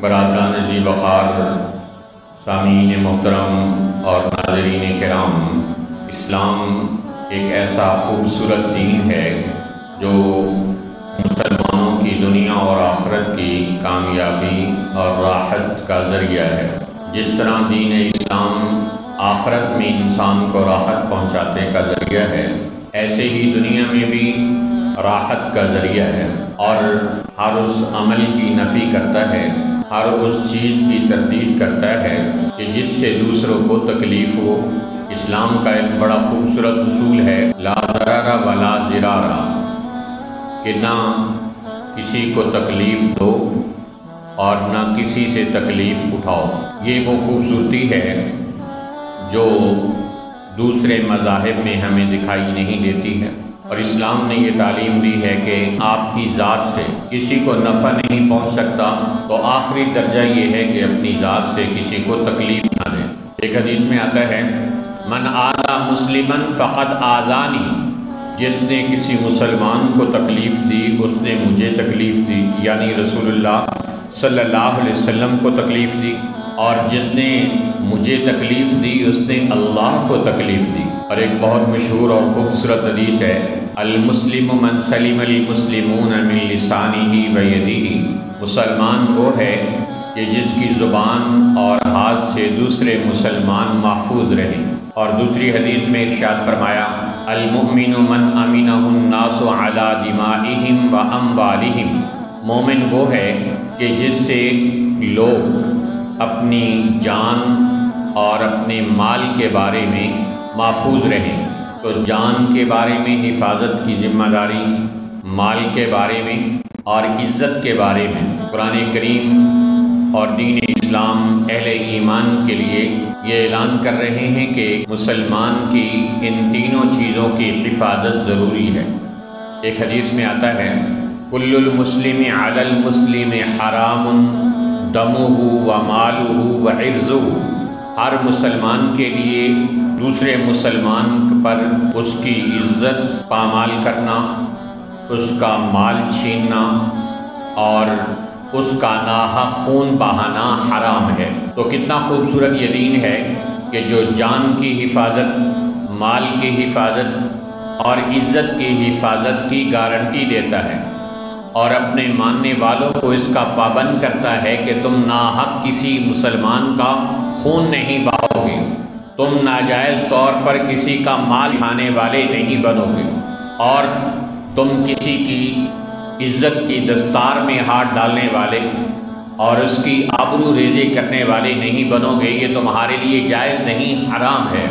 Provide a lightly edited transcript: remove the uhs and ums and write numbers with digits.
برادران ذی وقار، سامعین محترم اور ناظرین کرام، اسلام ایک ایسا خوبصورت دین ہے جو مسلمانوں کی دنیا اور آخرت کی کامیابی اور راحت کا ذریعہ ہے۔ جس طرح دین اسلام آخرت میں انسان کو راحت پہنچانے کا ذریعہ ہے، ایسے ہی دنیا میں بھی راحت کا ذریعہ ہے، اور ہر اس عمل کی نفی کرتا ہے، ہر اس چیز کی تردید کرتا ہے کہ جس سے دوسروں کو تکلیف ہو۔ اسلام کا ایک بڑا خوبصورت اصول ہے، لا ضرر ولا ضرار، کہ نہ کسی کو تکلیف دو اور نہ کسی سے تکلیف اٹھاؤ۔ یہ وہ خوبصورتی ہے جو دوسرے مذاہب میں ہمیں دکھائی نہیں دیتی ہے، اور اسلام نے یہ تعلیم دی ہے کہ آپ کی ذات سے کسی کو نفع نہیں پہنچ سکتا، تو آخری درجہ یہ ہے کہ اپنی ذات سے کسی کو تکلیف نہ دیں۔ ایک حدیث میں آتا ہے، من آذا مسلمن فقد آذانی، جس نے کسی مسلمان کو تکلیف دی اس نے مجھے تکلیف دی، یعنی رسول اللہ صلی اللہ علیہ وسلم کو تکلیف دی، اور جس نے مجھے تکلیف دی اس نے اللہ کو تکلیف دی۔ اور ایک بہت مشہور اور خوبصورت حدیث ہے، المسلم من سلم المسلمون من لسانہ و یدہ، مسلمان وہ ہے کہ جس کی زبان اور ہاتھ سے دوسرے مسلمان محفوظ رہیں۔ اور دوسری حدیث میں ارشاد فرمایا، المؤمن من امنہ الناس علی دمائہم و اموالہم، مومن وہ ہے کہ جس سے لوگ اپنی جان اور اپنے مال کے بارے میں محفوظ رہیں۔ تو جان کے بارے میں حفاظت کی ذمہ داری، مال کے بارے میں اور عزت کے بارے میں قرآن کریم اور دین اسلام اہل ایمان کے لیے یہ اعلان کر رہے ہیں کہ مسلمان کی ان تینوں چیزوں کی حفاظت ضروری ہے۔ ایک حدیث میں آتا ہے، کل المسلم علی المسلم حرام دمہ و مالہ و عرضہ، ہر مسلمان کے لیے دوسرے مسلمان پر اس کی عزت پامال کرنا، اس کا مال چھیننا اور اس کا ناحق خون بہانا حرام ہے۔ تو کتنا خوبصورت یہ دین ہے کہ جو جان کی حفاظت، مال کی حفاظت اور عزت کی حفاظت کی گارنٹی دیتا ہے، اور اپنے ماننے والوں کو اس کا پابند کرتا ہے کہ تم ناحق کسی مسلمان کا خون نہیں بہاؤ گے، تم ناجائز طور پر کسی کا مال کھانے والے نہیں بنو گے، اور تم کسی کی عزت کی دستار میں ہاتھ ڈالنے والے اور اس کی آبرو ریزی کرنے والے نہیں بنو گے۔ یہ تمہارے لیے جائز نہیں، حرام ہے۔